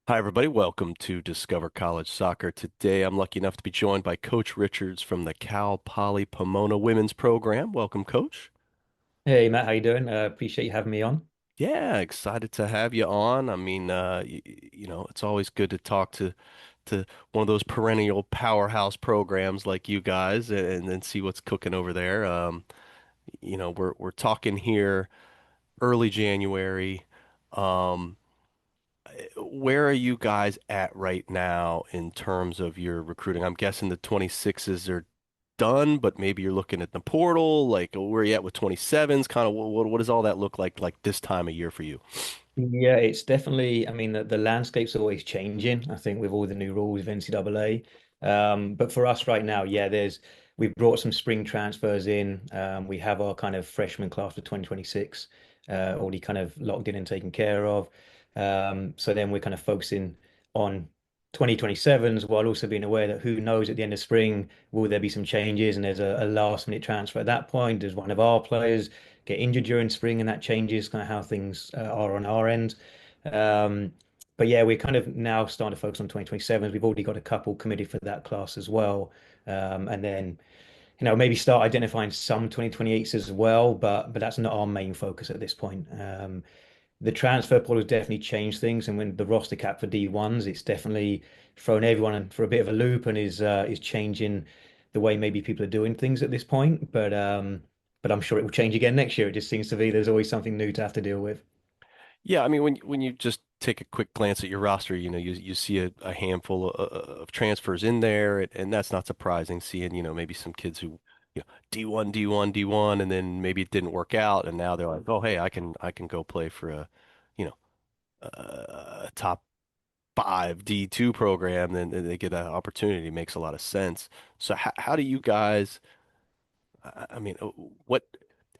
Hi, everybody. Welcome to Discover College Soccer. Today, I'm lucky enough to be joined by Coach Richards from the Cal Poly Pomona women's program. Welcome, Coach. Hey Matt, how you doing? Appreciate you having me on. Yeah, excited to have you on. I mean, it's always good to talk to one of those perennial powerhouse programs like you guys, and then see what's cooking over there. We're talking here early January. Um, where are you guys at right now in terms of your recruiting? I'm guessing the 26s are done, but maybe you're looking at the portal. Like, where are you at with 27s? Kind of what does all that look like this time of year for you? Yeah, it's definitely, I mean, the landscape's always changing, I think, with all the new rules of NCAA. But for us right now, yeah, we've brought some spring transfers in. We have our kind of freshman class for 2026 already kind of locked in and taken care of. So then we're kind of focusing on 2027s while also being aware that who knows at the end of spring, will there be some changes and there's a last minute transfer at that point? Does one of our players get injured during spring, and that changes kind of how things are on our end. Um, but yeah, we're kind of now starting to focus on 2027s. We've already got a couple committed for that class as well. And then, maybe start identifying some 2028s as well, but that's not our main focus at this point. The transfer portal has definitely changed things, and when the roster cap for D1s, it's definitely thrown everyone for a bit of a loop and is changing the way maybe people are doing things at this point. But I'm sure it will change again next year. It just seems to be there's always something new to have to deal with. Yeah, I mean, when you just take a quick glance at your roster, you see a handful of transfers in there, and that's not surprising. Seeing, maybe some kids who, D1, D1, D1, and then maybe it didn't work out, and now they're like, oh, hey, I can go play for you know, a top five D2 program, then they get that opportunity. It makes a lot of sense. So how do you guys, I mean, what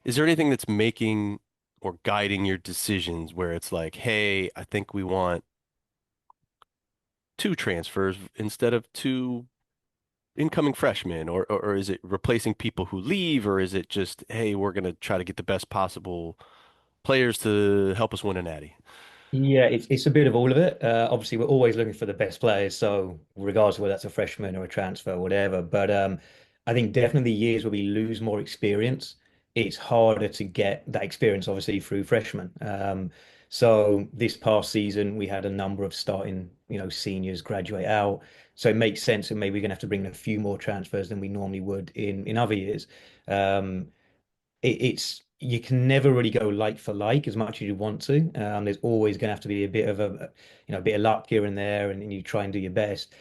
is there anything that's making or guiding your decisions where it's like, hey, I think we want two transfers instead of two incoming freshmen, or is it replacing people who leave, or is it just, hey, we're going to try to get the best possible players to help us win a natty? Yeah, it's a bit of all of it. Obviously, we're always looking for the best players, so regardless of whether that's a freshman or a transfer or whatever. But I think definitely years where we lose more experience, it's harder to get that experience, obviously, through freshmen. So this past season, we had a number of starting, seniors graduate out. So it makes sense that maybe we're going to have to bring in a few more transfers than we normally would in other years. Um, it's you can never really go like for like as much as you want to. There's always going to have to be a bit of a bit of luck here and there, and you try and do your best.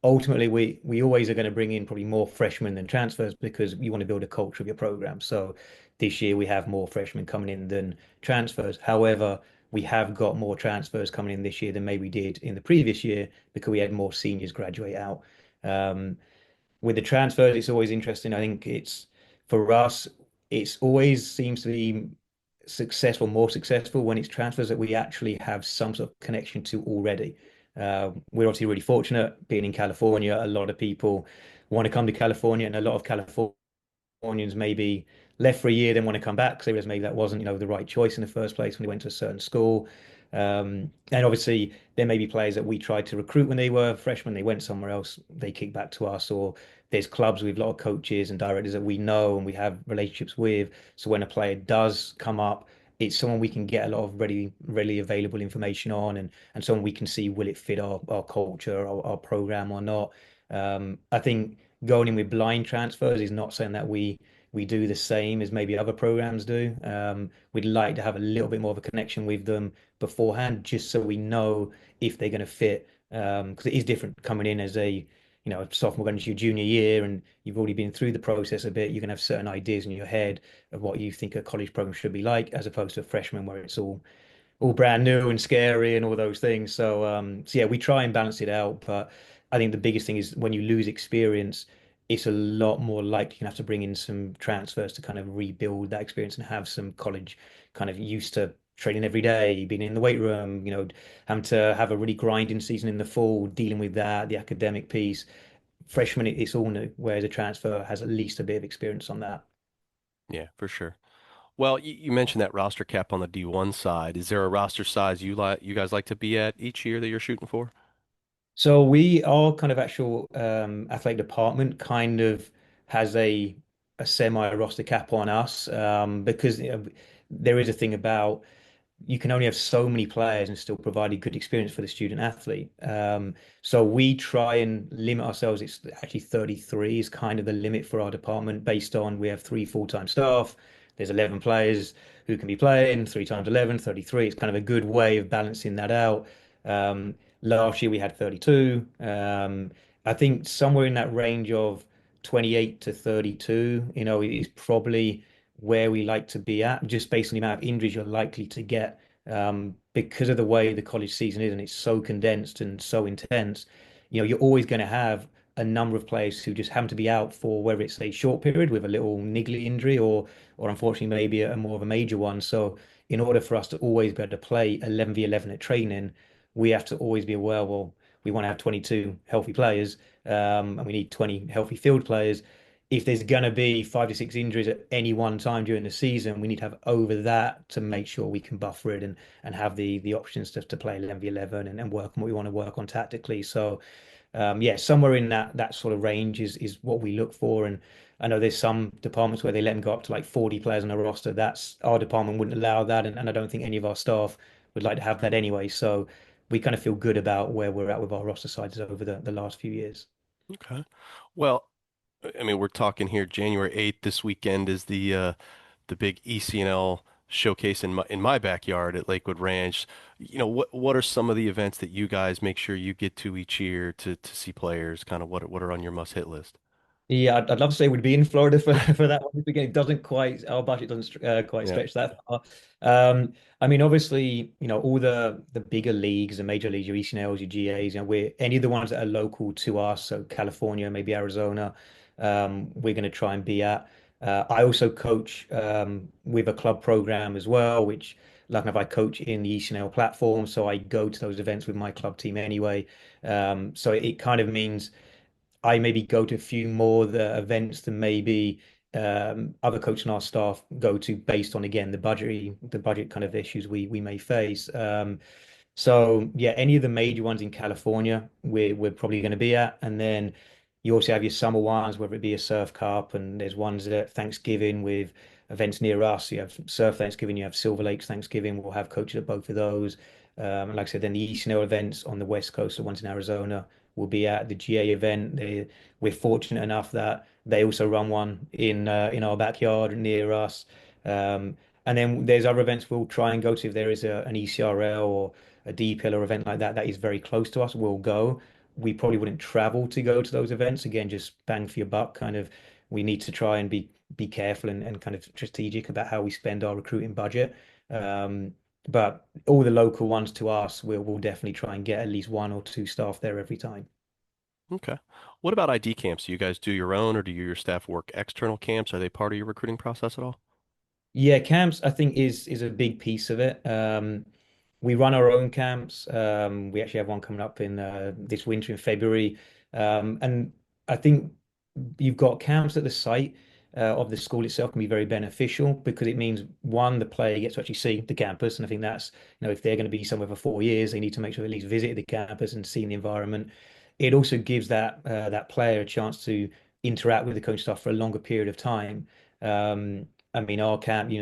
Ultimately, we always are going to bring in probably more freshmen than transfers because you want to build a culture of your program. So this year we have more freshmen coming in than transfers. However, we have got more transfers coming in this year than maybe we did in the previous year because we had more seniors graduate out. Um, with the transfers, it's always interesting. I think it's for us, it's always seems to be successful, more successful when it's transfers that we actually have some sort of connection to already. We're obviously really fortunate being in California. A lot of people want to come to California, and a lot of Californians maybe left for a year, then want to come back because they realized maybe that wasn't, the right choice in the first place when they went to a certain school. And obviously, there may be players that we tried to recruit when they were freshmen, they went somewhere else, they kicked back to us, or there's clubs with a lot of coaches and directors that we know and we have relationships with. So when a player does come up, it's someone we can get a lot of readily available information on, and someone we can see will it fit our culture, our program or not. I think going in with blind transfers is not something that we do the same as maybe other programs do. We'd like to have a little bit more of a connection with them beforehand, just so we know if they're going to fit. Because it is different coming in as a sophomore going into your junior year, and you've already been through the process a bit. You can have certain ideas in your head of what you think a college program should be like, as opposed to a freshman where it's all brand new and scary and all those things. So yeah, we try and balance it out. But I think the biggest thing is when you lose experience, it's a lot more likely you have to bring in some transfers to kind of rebuild that experience and have some college kind of used to training every day, being in the weight room, having to have a really grinding season in the fall, dealing with that, the academic piece. Freshman, it's all new, whereas a transfer has at least a bit of experience on that. Yeah, for sure. Well, you mentioned that roster cap on the D1 side. Is there a roster size you guys like to be at each year that you're shooting for? So we our kind of actual athletic department kind of has a semi roster cap on us because there is a thing about you can only have so many players and still provide a good experience for the student athlete. So we try and limit ourselves. It's actually 33 is kind of the limit for our department based on we have three full-time staff. There's 11 players who can be playing, three times 11, 33. It's kind of a good way of balancing that out. Last year we had 32. I think somewhere in that range of 28 to 32, is probably where we like to be at, just based on the amount of injuries you're likely to get because of the way the college season is and it's so condensed and so intense. You're always going to have a number of players who just happen to be out for whether it's a short period with a little niggly injury or unfortunately maybe a more of a major one. So in order for us to always be able to play 11v11 at training, we have to always be aware, well, we want to have 22 healthy players, and we need 20 healthy field players. If there's going to be 5 to 6 injuries at any one time during the season, we need to have over that to make sure we can buffer it and have the options to play 11v11 and work on what we want to work on tactically. So yeah, somewhere in that sort of range is what we look for. And I know there's some departments where they let them go up to like 40 players on a roster. That's our department wouldn't allow that, and I don't think any of our staff would like to have that anyway. So we kind of feel good about where we're at with our roster sizes over the last few years. Okay. Well, I mean, we're talking here January 8th. This weekend is the big ECNL showcase in my backyard at Lakewood Ranch. What are some of the events that you guys make sure you get to each year to see players? Kind of what are on your must hit list? Yeah, I'd love to say we'd be in Florida for that one. Again, it doesn't quite, our budget doesn't quite Yeah. stretch that far. I mean, obviously, all the bigger leagues, the major leagues, your ECNLs, your GAs, we're any of the ones that are local to us, so California, maybe Arizona, we're going to try and be at. I also coach with a club program as well, which, like enough, I coach in the ECNL platform, so I go to those events with my club team anyway. So it kind of means I maybe go to a few more the events than maybe other coaches on our staff go to based on again the budget kind of issues we may face. So yeah, any of the major ones in California, we're probably going to be at, and then you also have your summer ones, whether it be a Surf Cup, and there's ones at Thanksgiving with events near us. You have Surf Thanksgiving, you have Silver Lakes Thanksgiving. We'll have coaches at both of those. And like I said, then the East events on the West Coast, the ones in Arizona, will be at the GA event. We're fortunate enough that they also run one in our backyard near us. And then there's other events we'll try and go to if there is an ECRL or a D pillar event like that that is very close to us, we'll go. We probably wouldn't travel to go to those events. Again, just bang for your buck, kind of. We need to try and be careful and kind of strategic about how we spend our recruiting budget. But all the local ones to us, we'll definitely try and get at least one or two staff there every time. Okay. What about ID camps? Do you guys do your own, or do your staff work external camps? Are they part of your recruiting process at all? Yeah, camps I think is a big piece of it. We run our own camps. We actually have one coming up in this winter in February, and I think you've got camps at the site of the school itself can be very beneficial because it means one, the player gets to actually see the campus, and I think that's if they're going to be somewhere for 4 years, they need to make sure they at least visit the campus and see the environment. It also gives that player a chance to interact with the coaching staff for a longer period of time. I mean, our camp,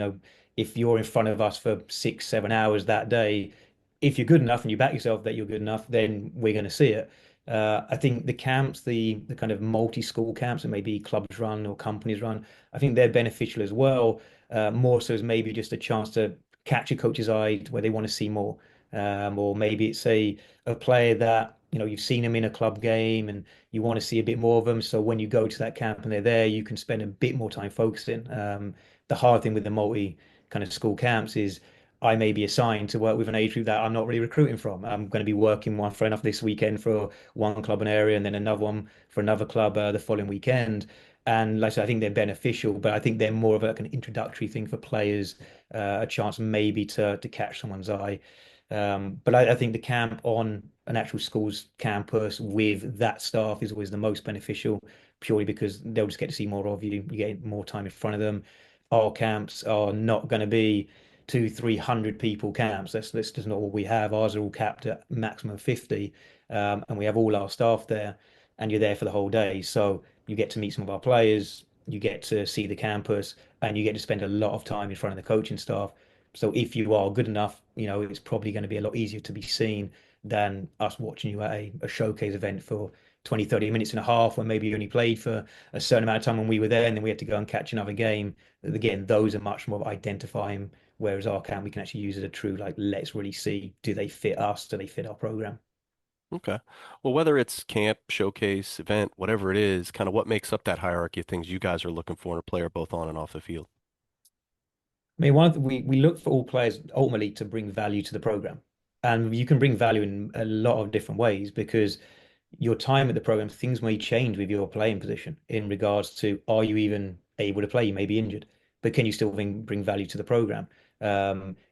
if you're in front of us for 6, 7 hours that day, if you're good enough and you back yourself that you're good enough, then we're going to see it. I think the camps, the kind of multi-school camps that maybe clubs run or companies run, I think they're beneficial as well. More so as maybe just a chance to catch a coach's eye where they want to see more. Or maybe it's a player that you've seen them in a club game and you want to see a bit more of them. So when you go to that camp and they're there, you can spend a bit more time focusing. The hard thing with the multi kind of school camps is I may be assigned to work with an age group that I'm not really recruiting from. I'm going to be working one for enough this weekend for one club and area, and then another one for another club the following weekend. And like I said, I think they're beneficial, but I think they're more of like an introductory thing for players, a chance maybe to catch someone's eye. But I think the camp on an actual school's campus with that staff is always the most beneficial, purely because they'll just get to see more of you. You get more time in front of them. our camps are not going to be two, 300 people camps. That's just not what we have. Ours are all capped at maximum 50. And we have all our staff there, and you're there for the whole day. So you get to meet some of our players, you get to see the campus, and you get to spend a lot of time in front of the coaching staff. So if you are good enough, it's probably going to be a lot easier to be seen than us watching you at a showcase event for 20, 30 minutes and a half when maybe you only played for a certain amount of time when we were there and then we had to go and catch another game. Again, those are much more identifying, whereas our camp we can actually use as a true like let's really see, do they fit us? Do they fit our program? Okay. Well, whether it's camp, showcase, event, whatever it is, kind of what makes up that hierarchy of things you guys are looking for in a player both on and off the field. I mean, we look for all players ultimately to bring value to the program, and you can bring value in a lot of different ways because your time at the program, things may change with your playing position in regards to are you even able to play? You may be injured, but can you still bring value to the program?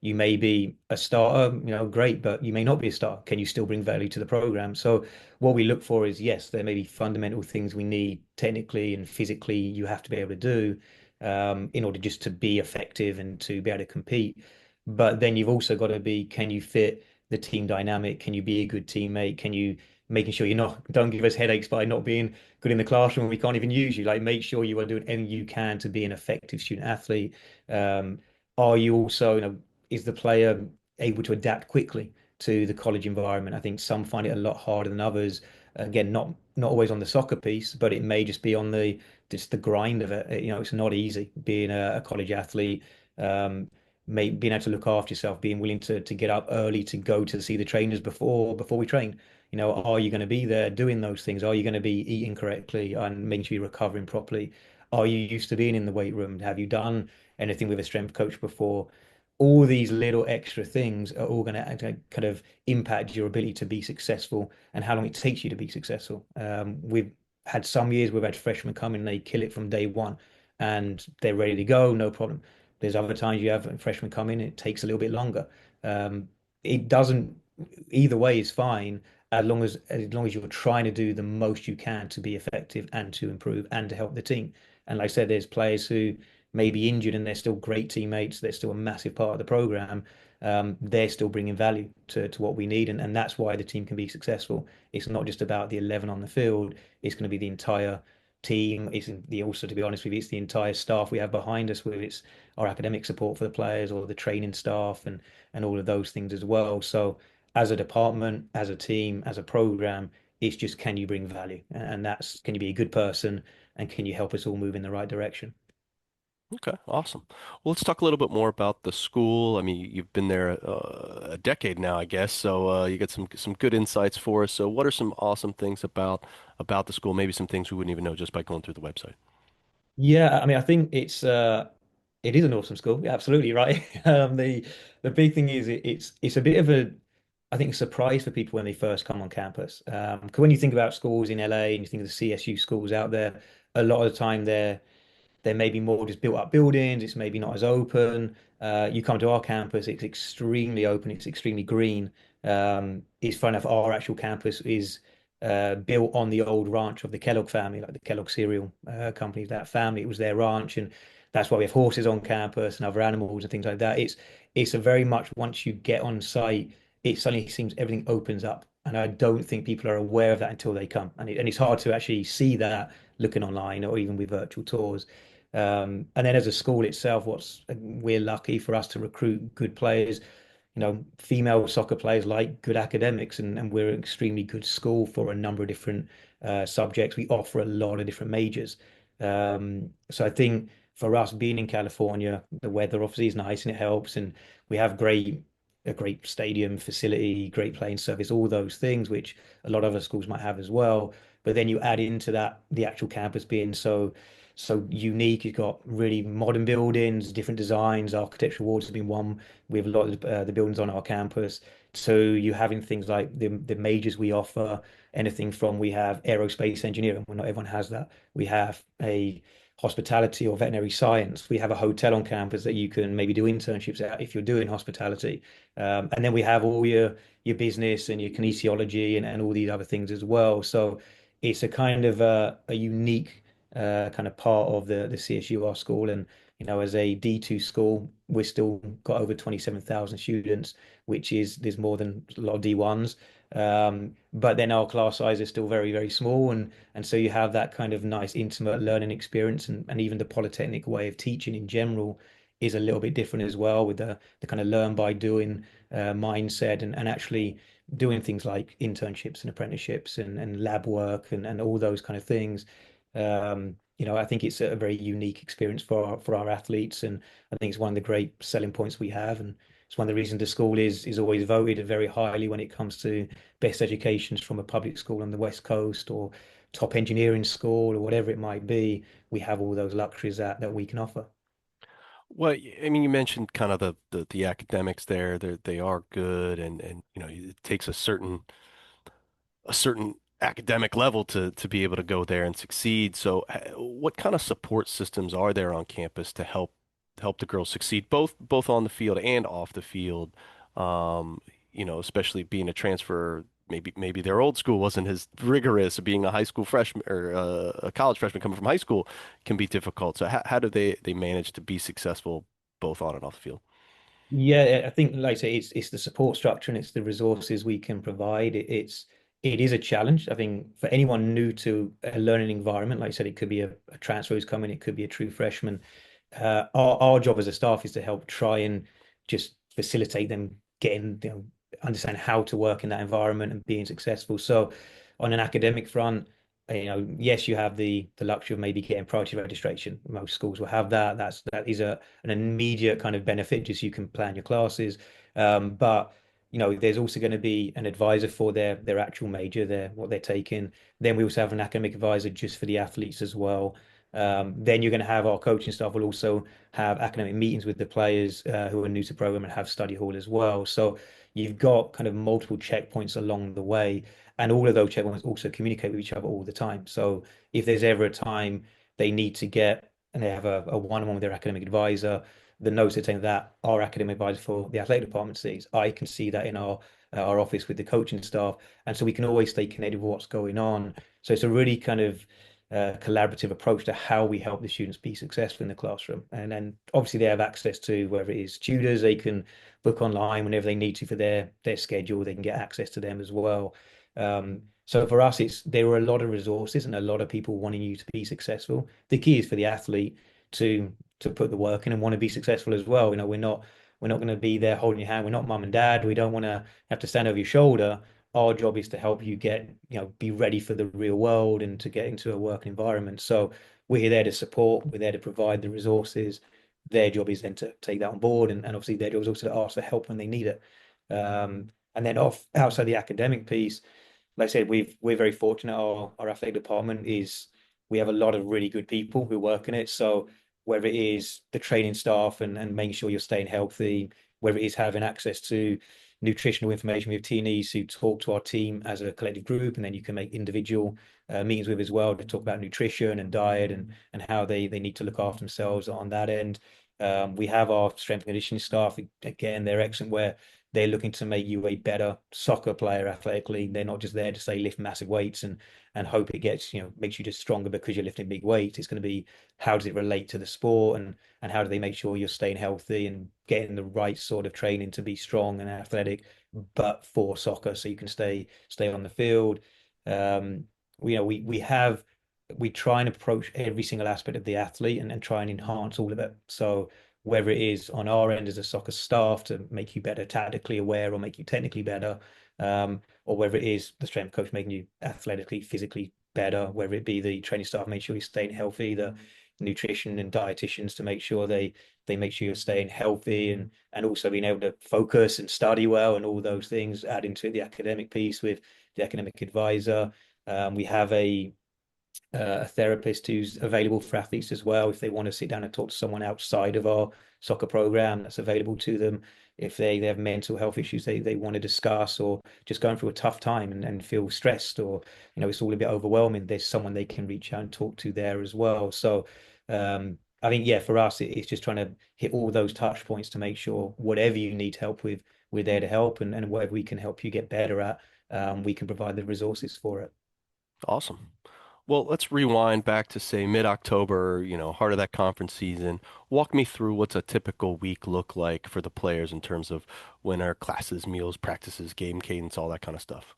You may be a starter, great, but you may not be a starter. Can you still bring value to the program? So what we look for is yes, there may be fundamental things we need technically and physically you have to be able to do in order just to be effective and to be able to compete. But then you've also got to be, can you fit the team dynamic? Can you be a good teammate? Can you making sure you're not don't give us headaches by not being good in the classroom when we can't even use you. Like make sure you are doing everything you can to be an effective student athlete. Um, are you also, is the player able to adapt quickly to the college environment? I think some find it a lot harder than others. Again, not always on the soccer piece, but it may just be on the just the grind of it. It's not easy being a college athlete. Um, being able to look after yourself, being willing to get up early to go to see the trainers before we train. Are you going to be there doing those things? Are you going to be eating correctly and making sure you're recovering properly? Are you used to being in the weight room? Have you done anything with a strength coach before? All these little extra things are all going to kind of impact your ability to be successful and how long it takes you to be successful. We've had some years we've had freshmen come in and they kill it from day one and they're ready to go, no problem. There's other times you have freshmen come in, it takes a little bit longer. It doesn't, either way is fine as long as you're trying to do the most you can to be effective and to improve and to help the team. And like I said, there's players who may be injured and they're still great teammates. They're still a massive part of the program. They're still bringing value to what we need, and that's why the team can be successful. It's not just about the 11 on the field. It's going to be the entire team. It's the also, to be honest with you, it's the entire staff we have behind us, whether it's our academic support for the players or the training staff and all of those things as well. So as a department, as a team, as a program, it's just can you bring value? And that's can you be a good person and can you help us all move in the right direction? Okay, awesome. Well, let's talk a little bit more about the school. I mean, you've been there a decade now, I guess, so you get some good insights for us. So, what are some awesome things about the school? Maybe some things we wouldn't even know just by going through the website. Yeah, I mean, I think it is an awesome school. Yeah, absolutely right. The big thing is it's a bit of a I think a surprise for people when they first come on campus. 'Cause when you think about schools in LA and you think of the CSU schools out there, a lot of the time they're maybe more just built up buildings. It's maybe not as open. You come to our campus, it's extremely open. It's extremely green. It's fun enough. Our actual campus is built on the old ranch of the Kellogg family, like the Kellogg cereal company. That family, it was their ranch, and that's why we have horses on campus and other animals and things like that. It's a very much once you get on site, it suddenly seems everything opens up. And I don't think people are aware of that until they come. And it's hard to actually see that looking online or even with virtual tours. And then as a school itself, we're lucky for us to recruit good players. Female soccer players like good academics, and we're an extremely good school for a number of different subjects. We offer a lot of different majors. So I think for us being in California, the weather obviously is nice and it helps, and we have a great stadium facility, great playing surface, all those things which a lot of other schools might have as well. But then you add into that the actual campus being so unique. You've got really modern buildings, different designs. Architectural awards have been won with a lot of the buildings on our campus. So you having things like the majors we offer, anything from we have aerospace engineering, well, not everyone has that. We have a hospitality or veterinary science. We have a hotel on campus that you can maybe do internships at if you're doing hospitality. And then we have all your business and your kinesiology and all these other things as well. So it's a kind of a unique kind of part of the CSUR school. And As a D2 school, we're still got over 27,000 students, which is there's more than a lot of D1s. But then our class size is still very, very small, and so you have that kind of nice intimate learning experience, and even the polytechnic way of teaching in general is a little bit different as well, with the kind of learn by doing mindset, and actually doing things like internships and apprenticeships and lab work and all those kind of things. I think it's a very unique experience for our athletes, and I think it's one of the great selling points we have, and it's one of the reasons the school is always voted very highly when it comes to best educations from a public school on the West Coast, or top engineering school, or whatever it might be. We have all those luxuries that we can offer. Well, I mean, you mentioned kind of the academics there. They are good, and it takes a certain academic level to be able to go there and succeed. So, what kind of support systems are there on campus to help the girls succeed, both on the field and off the field? Especially being a transfer, maybe their old school wasn't as rigorous. Being a high school freshman or a college freshman coming from high school can be difficult. So, how do they manage to be successful both on and off the field? Yeah, I think, like I say, it's the support structure and it's the resources we can provide. It is a challenge. I think for anyone new to a learning environment, like I said, it could be a transfer who's coming, it could be a true freshman. Our job as a staff is to help try and just facilitate them getting, understand how to work in that environment and being successful. So, on an academic front, yes, you have the luxury of maybe getting priority registration. Most schools will have that. That is an immediate kind of benefit, just you can plan your classes. But there's also going to be an advisor for their actual major, their what they're taking. Then we also have an academic advisor just for the athletes as well. Then you're going to have our coaching staff will also have academic meetings with the players who are new to the program and have study hall as well. So you've got kind of multiple checkpoints along the way, and all of those checkpoints also communicate with each other all the time. So if there's ever a time they need to get and they have a one-on-one with their academic advisor, the notes are saying that our academic advisor for the athletic department sees. I can see that in our office with the coaching staff, and so we can always stay connected with what's going on. So it's a really kind of collaborative approach to how we help the students be successful in the classroom. And then obviously they have access to whether it is tutors, they can book online whenever they need to for their schedule. They can get access to them as well. So for us, there are a lot of resources and a lot of people wanting you to be successful. The key is for the athlete to put the work in and want to be successful as well. We're not going to be there holding your hand. We're not mum and dad. We don't want to have to stand over your shoulder. Our job is to help you be ready for the real world and to get into a work environment. So we're there to support, we're there to provide the resources. Their job is then to take that on board, and obviously their job is also to ask for help when they need it. And then outside the academic piece, like I said, we're very fortunate. Our athletic department is we have a lot of really good people who work in it. So whether it is the training staff and making sure you're staying healthy, whether it is having access to nutritional information. We have trainees who talk to our team as a collective group, and then you can make individual meetings with as well to talk about nutrition and diet and how they need to look after themselves on that end. We have our strength and conditioning staff. Again, they're excellent where they're looking to make you a better soccer player athletically. They're not just there to say lift massive weights and hope it makes you just stronger because you're lifting big weights. It's going to be how does it relate to the sport, and how do they make sure you're staying healthy and getting the right sort of training to be strong and athletic, but for soccer, so you can stay on the field. Um, we try and approach every single aspect of the athlete and try and enhance all of it. So whether it is on our end as a soccer staff to make you better tactically aware or make you technically better, or whether it is the strength coach making you athletically, physically better, whether it be the training staff make sure you're staying healthy, the nutrition and dietitians to make sure they make sure you're staying healthy and also being able to focus and study well and all those things, adding to the academic piece with the academic advisor. We have a therapist who's available for athletes as well if they want to sit down and talk to someone outside of our soccer program. That's available to them if they have mental health issues they want to discuss, or just going through a tough time and feel stressed, or it's all a bit overwhelming. There's someone they can reach out and talk to there as well. So I think, yeah, for us it's just trying to hit all those touch points to make sure whatever you need help with, we're there to help, and whatever we can help you get better at, we can provide the resources for it. Awesome. Well, let's rewind back to say mid-October, heart of that conference season. Walk me through what's a typical week look like for the players in terms of winter classes, meals, practices, game cadence, all that kind of stuff.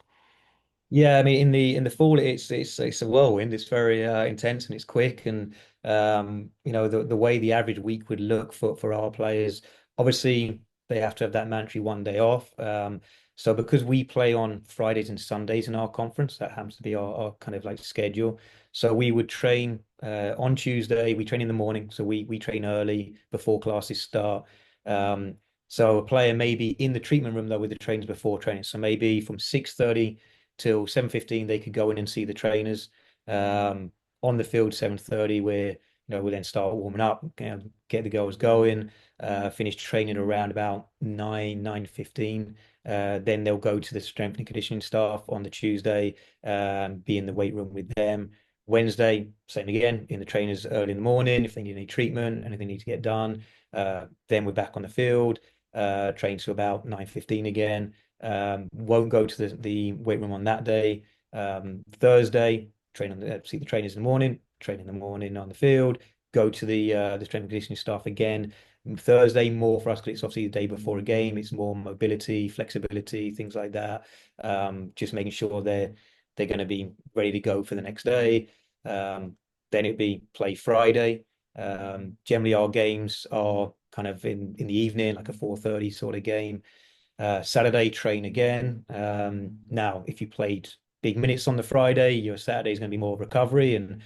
Yeah, I mean in the fall it's a whirlwind. It's very intense and it's quick and the way the average week would look for our players, obviously they have to have that mandatory 1 day off. So because we play on Fridays and Sundays in our conference, that happens to be our kind of like schedule. So we would train on Tuesday. We train in the morning, so we train early before classes start. Um, so a player may be in the treatment room though with the trainers before training. So maybe from 6:30 till 7:15 they could go in and see the trainers. um, on the field 7:30 where we'll then start warming up, get the girls going, finish training around about 9:15. Then they'll go to the strength and conditioning staff on the Tuesday, be in the weight room with them. Wednesday, same again, in the trainers early in the morning if they need any treatment, anything need to get done. Then we're back on the field, train to about 9:15 again. Won't go to the weight room on that day. Thursday, see the trainers in the morning, train in the morning on the field, go to the strength and conditioning staff again. Thursday, more for us because it's obviously the day before a game. It's more mobility, flexibility, things like that. Just making sure they're going to be ready to go for the next day. Then it'd be play Friday. Generally, our games are kind of in the evening, like a 4:30 sort of game. Saturday train again. Now, if you played big minutes on the Friday, your Saturday is going to be more recovery and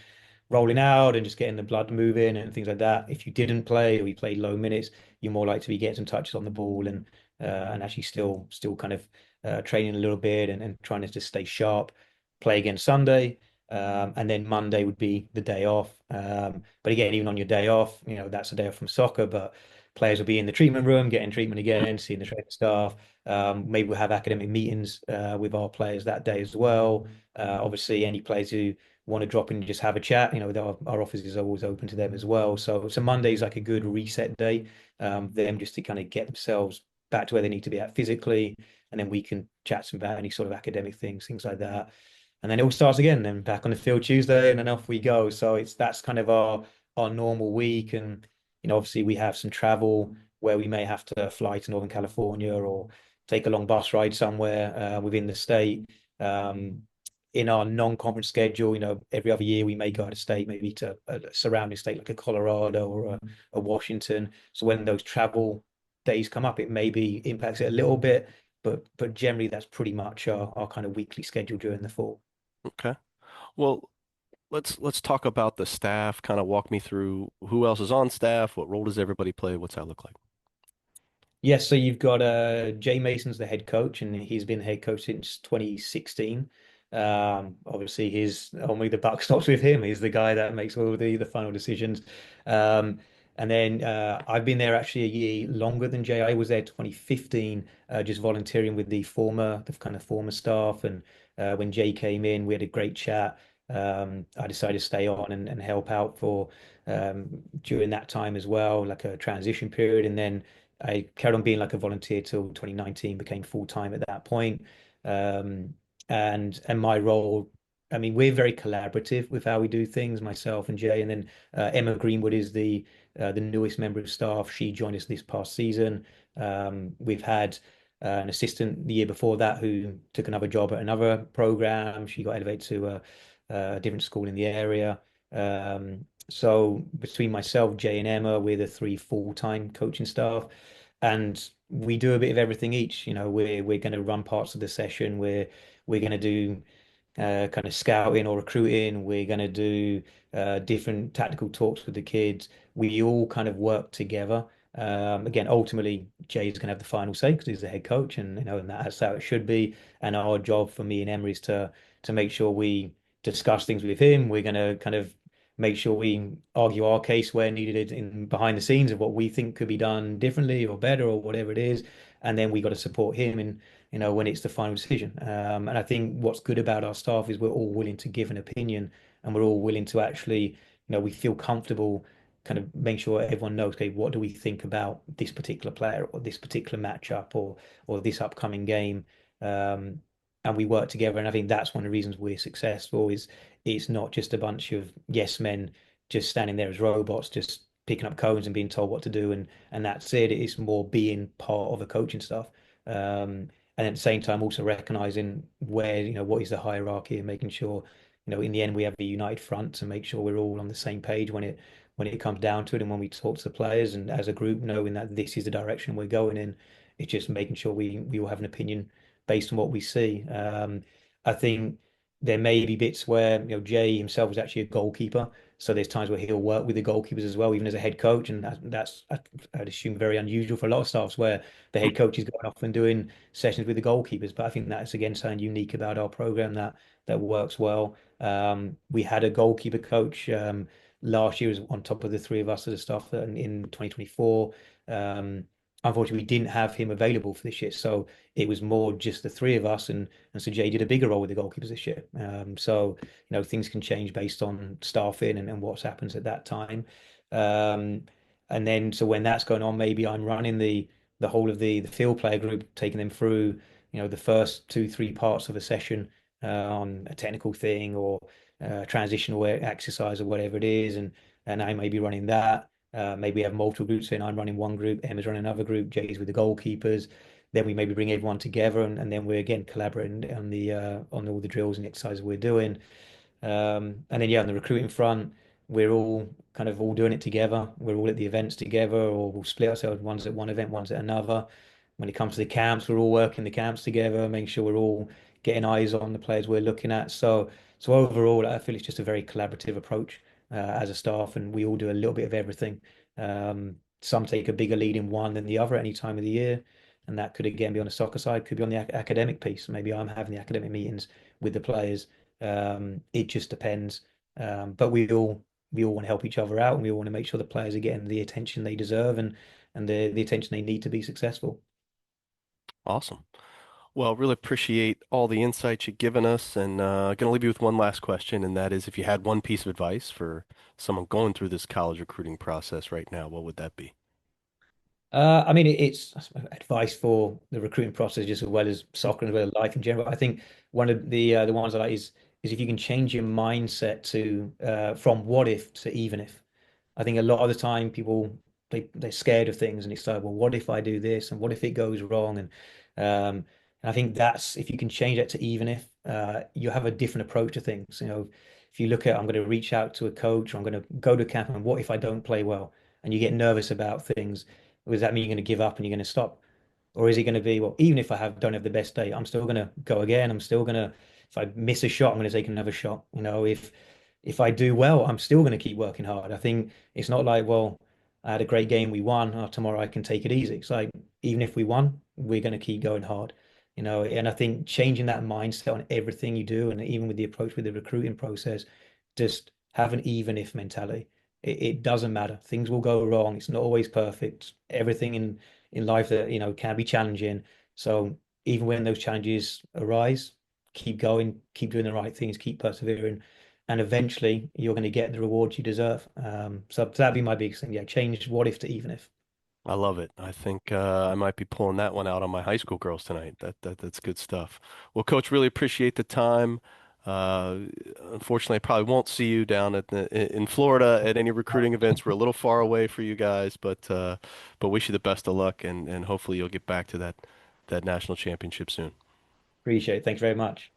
rolling out and just getting the blood moving and things like that. If you didn't play or you played low minutes, you're more likely to be getting some touches on the ball and actually still kind of training a little bit and trying to just stay sharp. Play again Sunday. And then Monday would be the day off. But again, even on your day off, that's a day off from soccer, but players will be in the treatment room, getting treatment again, seeing the training staff. Maybe we'll have academic meetings with our players that day as well. Obviously, any players who want to drop in and just have a chat, our office is always open to them as well. So Monday is like a good reset day, them just to kind of get themselves back to where they need to be at physically, and then we can chat some about any sort of academic things like that. And then it all starts again, then back on the field Tuesday, and then off we go. So that's kind of our normal week. And obviously we have some travel where we may have to fly to Northern California or take a long bus ride somewhere within the state. Um, in our non-conference schedule, every other year we may go out of state, maybe to a surrounding state like a Colorado or a Washington. So when those travel days come up, it maybe impacts it a little bit, but generally that's pretty much our kind of weekly schedule during the fall. Okay. Well, let's talk about the staff. Kind of walk me through who else is on staff, what role does everybody play, what's that look like? Yes, so you've got Jay Mason's the head coach, and he's been head coach since 2016. Obviously, his only the buck stops with him. He's the guy that makes all the final decisions. Um, and then I've been there actually a year longer than Jay. I was there 2015, just volunteering with the kind of former staff. And when Jay came in, we had a great chat. I decided to stay on and help out for during that time as well, like a transition period, and then I carried on being like a volunteer till 2019, became full time at that point. Um, and my role, I mean, we're very collaborative with how we do things, myself and Jay. And then Emma Greenwood is the newest member of staff. She joined us this past season. We've had an assistant the year before that who took another job at another program. She got elevated to a different school in the area. So between myself, Jay, and Emma, we're the three full-time coaching staff, and we do a bit of everything each. We're going to run parts of the session. We're going to do kind of scouting or recruiting. We're going to do different tactical talks with the kids. We all kind of work together. Again, ultimately, Jay's going to have the final say because he's the head coach, and that's how it should be. And our job for me and Emery is to make sure we discuss things with him. We're going to kind of make sure we argue our case where needed in behind the scenes of what we think could be done differently or better or whatever it is. And then we got to support him in, when it's the final decision. And I think what's good about our staff is we're all willing to give an opinion and we're all willing to actually, we feel comfortable kind of make sure everyone knows, okay, what do we think about this particular player or this particular matchup or this upcoming game? Um, and we work together. And I think that's one of the reasons we're successful is it's not just a bunch of yes men just standing there as robots, just picking up cones and being told what to do, and that's it. It's more being part of a coaching staff. And at the same time also recognizing where, what is the hierarchy and making sure, in the end we have a united front to make sure we're all on the same page when it comes down to it, and when we talk to the players and as a group knowing that this is the direction we're going in. It's just making sure we all have an opinion based on what we see. I think there may be bits where, Jay himself was actually a goalkeeper, so there's times where he'll work with the goalkeepers as well, even as a head coach, and that's I'd assume very unusual for a lot of staffs where the head coach is going off and doing sessions with the goalkeepers. But I think that's again something unique about our program that works well. We had a goalkeeper coach last year was on top of the three of us as a staff in 2024. Unfortunately, we didn't have him available for this year, so it was more just the three of us, and so Jay did a bigger role with the goalkeepers this year. So things can change based on staffing and what happens at that time. Um, and then so when that's going on, maybe I'm running the whole of the field player group, taking them through the first two, three parts of a session on a technical thing or transitional exercise or whatever it is, and I may be running that. Maybe we have multiple groups in. I'm running one group, Emma's running another group, Jay's with the goalkeepers. Then we maybe bring everyone together, and then we're again collaborating on all the drills and exercises we're doing. And then yeah, on the recruiting front, we're all kind of all doing it together. We're all at the events together, or we'll split ourselves. One's at one event, one's at another. When it comes to the camps, we're all working the camps together, making sure we're all getting eyes on the players we're looking at. So overall, I feel it's just a very collaborative approach as a staff, and we all do a little bit of everything. Some take a bigger lead in one than the other at any time of the year, and that could again be on the soccer side, could be on the academic piece. Maybe I'm having the academic meetings with the players. It just depends. But we all want to help each other out, and we all want to make sure the players are getting the attention they deserve and the attention they need to be successful. Awesome. Well, really appreciate all the insights you've given us, and going to leave you with one last question, and that is, if you had one piece of advice for someone going through this college recruiting process right now, what would that be? I mean, it's advice for the recruiting process just as well as soccer and as well as life in general. I think one of the ones I like is if you can change your mindset to from what if to even if. I think a lot of the time people they're scared of things and it's like, well, what if I do this and what if it goes wrong? And I think that's if you can change that to even if you have a different approach to things. If you look at I'm going to reach out to a coach or I'm going to go to camp and what if I don't play well? And you get nervous about things, does that mean you're going to give up and you're going to stop? Or is it going to be, well, even if I don't have the best day, I'm still going to go again. I'm still going to, if I miss a shot, I'm going to take another shot. If I do well, I'm still going to keep working hard. I think it's not like, well, I had a great game, we won. Oh, tomorrow I can take it easy. It's like, even if we won, we're going to keep going hard. And I think changing that mindset on everything you do, and even with the approach with the recruiting process, just have an even if mentality. It doesn't matter. Things will go wrong. It's not always perfect. Everything in life that can be challenging. So even when those challenges arise, keep going, keep doing the right things, keep persevering, and eventually you're going to get the rewards you deserve. So that'd be my biggest thing. Yeah, change what if to even if. I love it. I think I might be pulling that one out on my high school girls tonight. That's good stuff. Well, Coach, really appreciate the time. Uh, Unfortunately, I probably won't see you down in Florida at any recruiting events. We're a little far away for you guys, but wish you the best of luck, and hopefully you'll get back to that national championship soon. Appreciate it. Thanks very much.